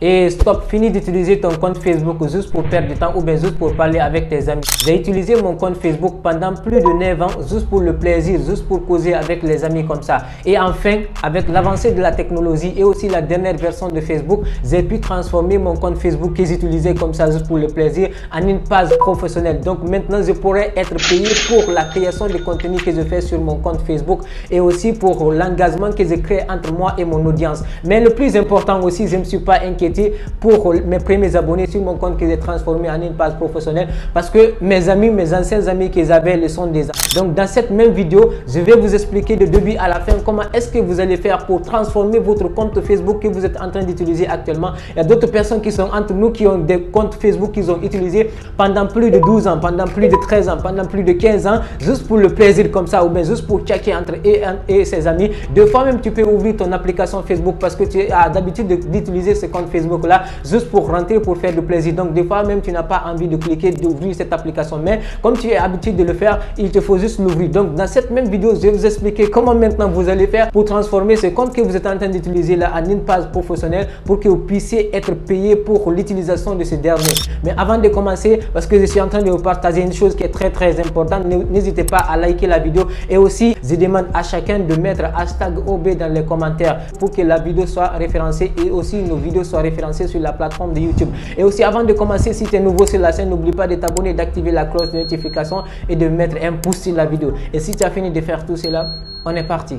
Et stop, fini d'utiliser ton compte Facebook juste pour perdre du temps ou bien juste pour parler avec tes amis. J'ai utilisé mon compte Facebook pendant plus de 9 ans juste pour le plaisir, juste pour causer avec les amis comme ça. Et enfin, avec l'avancée de la technologie et aussi la dernière version de Facebook, j'ai pu transformer mon compte Facebook que j'utilisais comme ça juste pour le plaisir en une page professionnelle. Donc maintenant, je pourrais être payé pour la création de contenu que je fais sur mon compte Facebook et aussi pour l'engagement que je crée entre moi et mon audience. Mais le plus important aussi, je ne me suis pas inquiété pour mes premiers abonnés sur mon compte que j'ai transformé en une page professionnelle parce que mes amis, mes anciens amis qu'ils avaient le sont des amis. Donc dans cette même vidéo, je vais vous expliquer de début à la fin comment est-ce que vous allez faire pour transformer votre compte Facebook que vous êtes en train d'utiliser actuellement. Il y a d'autres personnes qui sont entre nous qui ont des comptes Facebook qu'ils ont utilisés pendant plus de 12 ans, pendant plus de 13 ans, pendant plus de 15 ans, juste pour le plaisir comme ça ou bien juste pour checker entre et ses amis. Deux fois même tu peux ouvrir ton application Facebook parce que tu as d'habitude d'utiliser ce compte Facebook là juste pour rentrer, pour faire du plaisir. Donc des fois même tu n'as pas envie de cliquer, d'ouvrir cette application, mais comme tu es habitué de le faire, il te faut juste l'ouvrir. Donc dans cette même vidéo, je vais vous expliquer comment maintenant vous allez faire pour transformer ce compte que vous êtes en train d'utiliser là en une page professionnelle pour que vous puissiez être payé pour l'utilisation de ce dernier. Mais avant de commencer, parce que je suis en train de vous partager une chose qui est très importante, n'hésitez pas à liker la vidéo et aussi je demande à chacun de mettre #OB dans les commentaires pour que la vidéo soit référencée et aussi nos vidéos soient référencées sur la plateforme de YouTube. Et aussi avant de commencer, si tu es nouveau sur la chaîne, n'oublie pas de t'abonner, d'activer la cloche de notification et de mettre un pouce sur la vidéo. Et si tu as fini de faire tout cela, on est parti.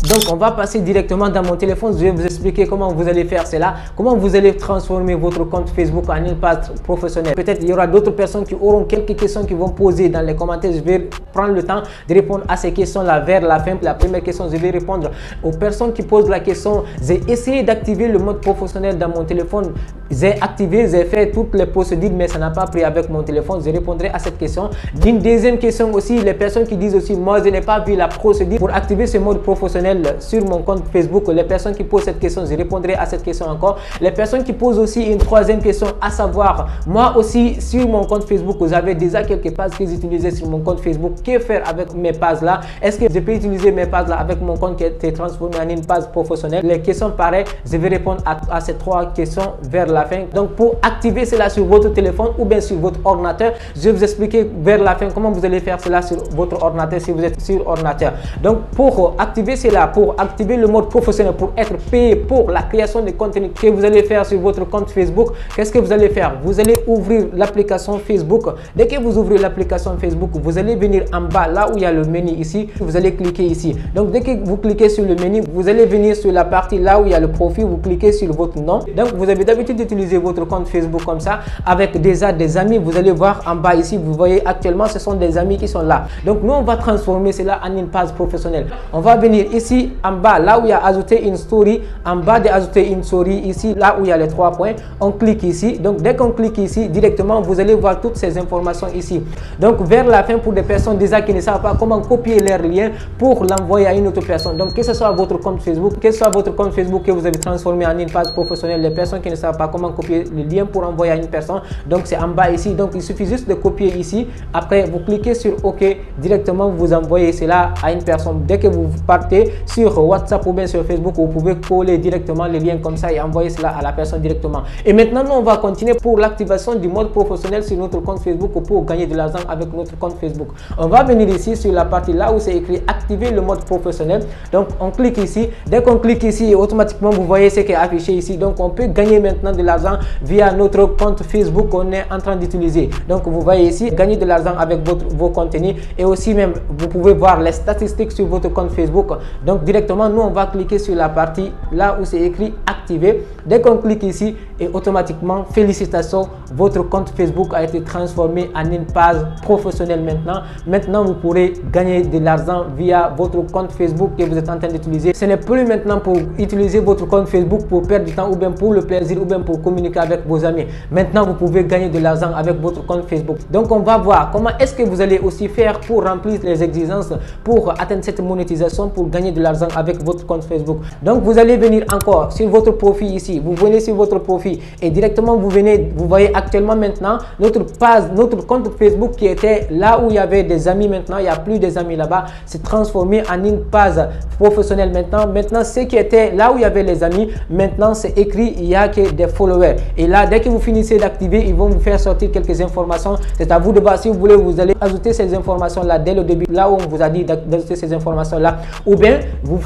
Donc on va passer directement dans mon téléphone, je vais vous expliquer comment vous allez faire cela, comment vous allez transformer votre compte Facebook en une page professionnelle. Peut-être il y aura d'autres personnes qui auront quelques questions qui vont poser dans les commentaires. Je vais prendre le temps de répondre à ces questions-là vers la fin. La première question, je vais répondre aux personnes qui posent la question. J'ai essayé d'activer le mode professionnel dans mon téléphone. J'ai activé, j'ai fait toutes les procédures, mais ça n'a pas pris avec mon téléphone. Je répondrai à cette question. D'une deuxième question aussi, les personnes qui disent aussi, moi je n'ai pas vu la procédure pour activer ce mode professionnel sur mon compte Facebook. Les personnes qui posent cette question, je répondrai à cette question encore. Les personnes qui posent aussi une troisième question, à savoir, moi aussi sur mon compte Facebook, j'avais déjà quelques pages que j'utilisais sur mon compte Facebook. Que faire avec mes pages là? Est-ce que je peux utiliser mes pages là avec mon compte qui a été transformé en une page professionnelle? Les questions pareilles, je vais répondre à ces trois questions vers la fin. Donc pour activer cela sur votre téléphone ou bien sur votre ordinateur, je vais vous expliquer vers la fin comment vous allez faire cela sur votre ordinateur si vous êtes sur ordinateur. Donc pour activer cela, pour activer le mode professionnel, pour être payé pour la création de contenu que vous allez faire sur votre compte Facebook, qu'est-ce que vous allez faire? Vous allez ouvrir l'application Facebook. Dès que vous ouvrez l'application Facebook, vous allez venir en bas là où il y a le menu ici, vous allez cliquer ici. Donc dès que vous cliquez sur le menu, vous allez venir sur la partie là où il y a le profil, vous cliquez sur votre nom. Donc vous avez d'habitude d'utiliser votre compte Facebook comme ça avec déjà des amis. Vous allez voir en bas ici, vous voyez actuellement ce sont des amis qui sont là. Donc nous on va transformer cela en une page professionnelle. On va venir ici en bas là où il y a ajouter une story, en bas de ajouter une story ici là où il y a les 3 points, on clique ici. Donc dès qu'on clique ici directement, vous allez voir toutes ces informations ici. Donc vers la fin, pour des personnes déjà qui ne savent pas comment copier leur lien pour l'envoyer à une autre personne, donc que ce soit votre compte Facebook, que ce soit votre compte Facebook que vous avez transformé en une page professionnelle, les personnes qui ne savent pas comment copier le lien pour envoyer à une personne, donc c'est en bas ici. Donc il suffit juste de copier ici, après vous cliquez sur OK, directement vous envoyez cela à une personne. Dès que vous partez sur WhatsApp ou bien sur Facebook, vous pouvez coller directement le lien comme ça et envoyer cela à la personne directement. Et maintenant nous on va continuer pour l'activation du mode professionnel sur notre compte Facebook pour gagner de l'argent avec notre compte Facebook. On va venir ici sur la partie là où c'est écrit activer le mode professionnel. Donc on clique ici. Dès qu'on clique ici, automatiquement vous voyez ce qui est affiché ici. Donc on peut gagner maintenant de l'argent via notre compte Facebook qu'on est en train d'utiliser. Donc vous voyez ici, gagner de l'argent avec vos contenus et aussi même vous pouvez voir les statistiques sur votre compte Facebook. Donc directement nous on va cliquer sur la partie là où c'est écrit activer. Dès qu'on clique ici et automatiquement félicitations, votre compte Facebook a été transformé en une page professionnelle maintenant. Maintenant vous pourrez gagner de l'argent via votre compte Facebook que vous êtes en train d'utiliser. Ce n'est plus maintenant pour utiliser votre compte Facebook pour perdre du temps ou bien pour le plaisir ou bien pour communiquer avec vos amis. Maintenant vous pouvez gagner de l'argent avec votre compte Facebook. Donc on va voir comment est-ce que vous allez aussi faire pour remplir les exigences pour atteindre cette monétisation, pour gagner de l'argent avec votre compte Facebook. Donc vous allez venir encore sur votre profil ici, vous venez sur votre profil et directement vous voyez actuellement maintenant notre page, notre compte Facebook qui était là où il y avait des amis. Maintenant il n'y a plus des amis là-bas, c'est transformé en une page professionnelle maintenant. Maintenant ce qui était là où il y avait les amis, maintenant c'est écrit il y a que des followers. Et là dès que vous finissez d'activer, ils vont vous faire sortir quelques informations. C'est à vous de voir si vous voulez, vous allez ajouter ces informations là dès le début, là où on vous a dit d'ajouter ces informations là, ou bien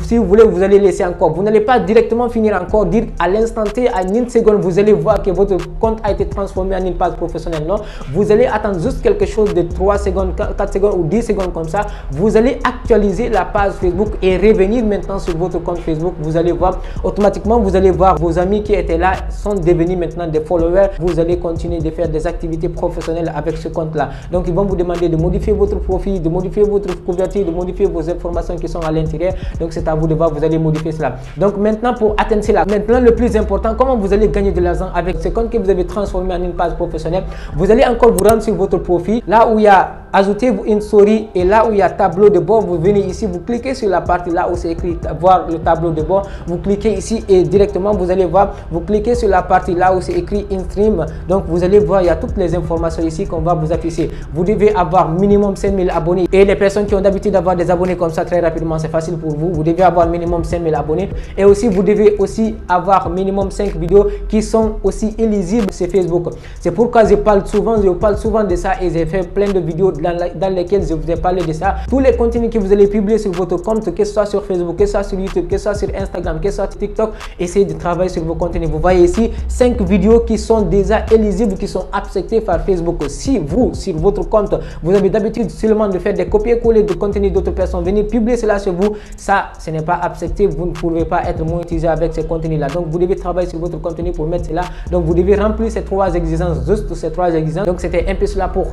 si vous voulez, vous allez laisser encore. Vous n'allez pas directement finir encore, dire à l'instant T, à une seconde, vous allez voir que votre compte a été transformé en une page professionnelle. Non, vous allez attendre juste quelque chose de 3 secondes, 4 secondes ou 10 secondes comme ça. Vous allez actualiser la page Facebook et revenir maintenant sur votre compte Facebook. Vous allez voir automatiquement, vous allez voir vos amis qui étaient là sont devenus maintenant des followers. Vous allez continuer de faire des activités professionnelles avec ce compte là. Donc ils vont vous demander de modifier votre profil, de modifier votre couverture, de modifier vos informations qui sont à l'intérieur. Donc c'est à vous de voir, vous allez modifier cela. Donc maintenant pour atteindre cela, maintenant le plus important, comment vous allez gagner de l'argent avec ce compte que vous avez transformé en une page professionnelle. Vous allez encore vous rendre sur votre profil, là où il y a ajouter une story et là où il y a tableau de bord, vous venez ici, vous cliquez sur la partie là où c'est écrit voir le tableau de bord, vous cliquez ici et directement vous allez voir, vous cliquez sur la partie là où c'est écrit in stream. Donc vous allez voir, il y a toutes les informations ici qu'on va vous afficher. Vous devez avoir minimum 5000 abonnés et les personnes qui ont d'habitude d'avoir des abonnés comme ça très rapidement, c'est facile pour vous. Vous devez avoir minimum 5000 abonnés et aussi vous devez aussi avoir minimum 5 vidéos qui sont aussi éligibles sur Facebook. C'est pourquoi je parle souvent de ça et j'ai fait plein de vidéos dans lesquelles je vous ai parlé de ça. Tous les contenus que vous allez publier sur votre compte, que ce soit sur Facebook, que ce soit sur YouTube, que ce soit sur Instagram, que ce soit sur TikTok, essayez de travailler sur vos contenus. Vous voyez ici 5 vidéos qui sont déjà éligibles, qui sont acceptées par Facebook. Si vous, sur votre compte, vous avez d'habitude seulement de faire des copier-coller de contenu d'autres personnes, venir publier cela sur vous, ça, ce n'est pas accepté. Vous ne pouvez pas être monétisé avec ces contenus-là. Donc, vous devez travailler sur votre contenu pour mettre cela. Donc, vous devez remplir ces 3 exigences, juste ces 3 exigences. Donc, c'était un peu cela pour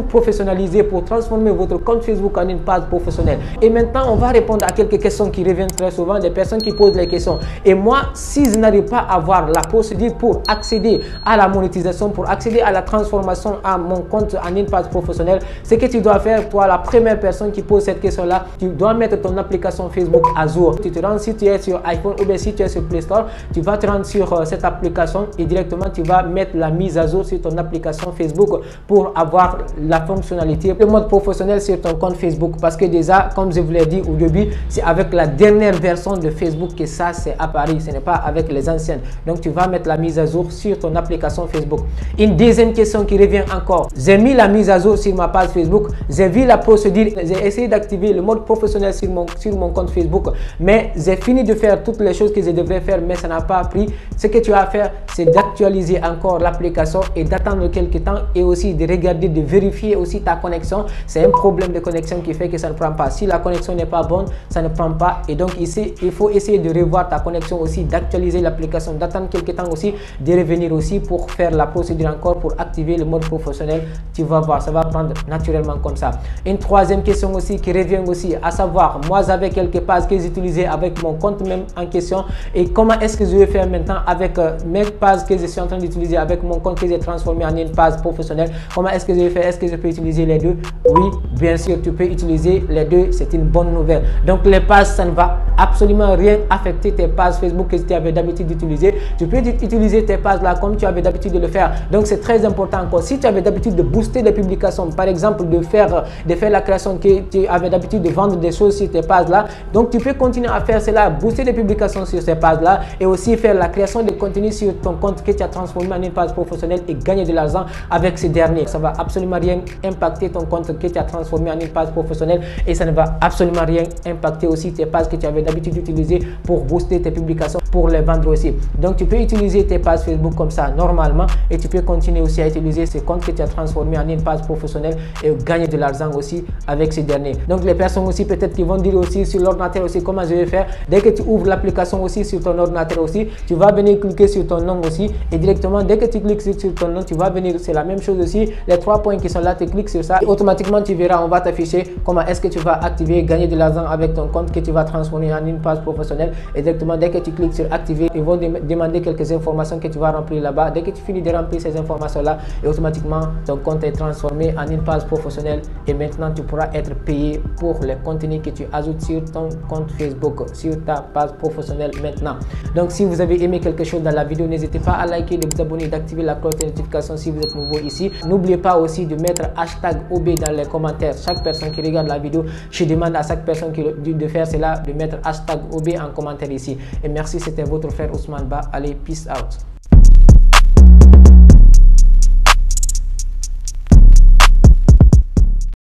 professionnaliser, pour transformer votre compte Facebook en une page professionnelle. Et maintenant, on va répondre à quelques questions qui reviennent très souvent, des personnes qui posent les questions. Et moi, si je n'arrive pas à avoir la procédure pour accéder à la monétisation, pour accéder à la transformation à mon compte en une page professionnelle, ce que tu dois faire, toi, la première personne qui pose cette question-là, tu dois mettre ton application Facebook à jour. Tu te rends, si tu es sur iPhone ou bien si tu es sur Play Store, tu vas te rendre sur cette application et directement tu vas mettre la mise à jour sur ton application Facebook pour avoir la fonctionnalité, le mode professionnel sur ton compte Facebook. Parce que déjà, comme je vous l'ai dit au début, c'est avec la dernière version de Facebook que ça c'est apparu, ce n'est pas avec les anciennes. Donc tu vas mettre la mise à jour sur ton application Facebook. Une deuxième question qui revient encore, j'ai mis la mise à jour sur ma page Facebook, j'ai vu la procédure, j'ai essayé d'activer le mode professionnel sur mon compte Facebook, mais j'ai fini de faire toutes les choses que je devais faire, mais ça n'a pas pris. Ce que tu as à faire, c'est d'actualiser encore l'application et d'attendre quelques temps et aussi de regarder, de vérifier aussi ta connexion. C'est un problème de connexion qui fait que ça ne prend pas. Si la connexion n'est pas bonne, ça ne prend pas. Et donc ici, il faut essayer de revoir ta connexion aussi, d'actualiser l'application, d'attendre quelques temps aussi, de revenir aussi pour faire la procédure encore pour activer le mode professionnel. Tu vas voir, ça va prendre naturellement comme ça. Une troisième question aussi qui revient aussi, à savoir, moi j'avais quelques pages que j'utilisais avec mon compte même en question et comment est-ce que je vais faire maintenant avec mes pages que je suis en train d'utiliser avec mon compte que j'ai transformé en une page professionnelle. Comment est-ce que je vais faire? Est-ce que je peux utiliser les deux? Oui, bien sûr, tu peux utiliser les deux, c'est une bonne nouvelle. Donc les pages, ça ne va absolument rien affecter tes pages Facebook que tu avais d'habitude d'utiliser. Tu peux utiliser tes pages là comme tu avais d'habitude de le faire. Donc c'est très important encore. Si tu avais d'habitude de booster des publications, par exemple de faire la création que tu avais d'habitude de vendre des choses sur tes pages là, donc tu peux continuer à faire cela, booster des publications sur ces pages là et aussi faire la création de contenu sur ton compte que tu as transformé en une page professionnelle et gagner de l'argent avec ces derniers. Ça va absolument rien impacter ton compte que tu as transformé en une page professionnelle et ça ne va absolument rien impacter aussi tes pages que tu avais d'habitude d'utiliser pour booster tes publications, pour les vendre aussi. Donc tu peux utiliser tes pages Facebook comme ça normalement et tu peux continuer aussi à utiliser ces comptes que tu as transformé en une page professionnelle et gagner de l'argent aussi avec ces derniers. Donc les personnes aussi peut-être qui vont dire aussi sur l'ordinateur aussi comment je vais faire. Dès que tu ouvres l'application aussi sur ton ordinateur aussi, tu vas venir cliquer sur ton nom aussi et directement dès que tu cliques sur ton nom, tu vas venir, c'est la même chose aussi, les 3 points qui sont là, tu cliques sur ça et automatiquement tu verras, on va t'afficher comment est-ce que tu vas activer, gagner de l'argent avec ton compte que tu vas transformer en une page professionnelle et directement dès que tu cliques sur activer. Ils vont demander quelques informations que tu vas remplir là-bas. Dès que tu finis de remplir ces informations-là, et automatiquement ton compte est transformé en une page professionnelle et maintenant tu pourras être payé pour les contenus que tu ajoutes sur ton compte Facebook, sur ta page professionnelle maintenant. Donc si vous avez aimé quelque chose dans la vidéo, n'hésitez pas à liker, de vous abonner, d'activer la cloche de notification si vous êtes nouveau ici. N'oubliez pas aussi de mettre hashtag OB dans les commentaires. Chaque personne qui regarde la vidéo, je demande à chaque personne de faire cela, de mettre hashtag OB en commentaire ici. Et merci, c'était votre frère Ousmane Ba. Allez, peace out.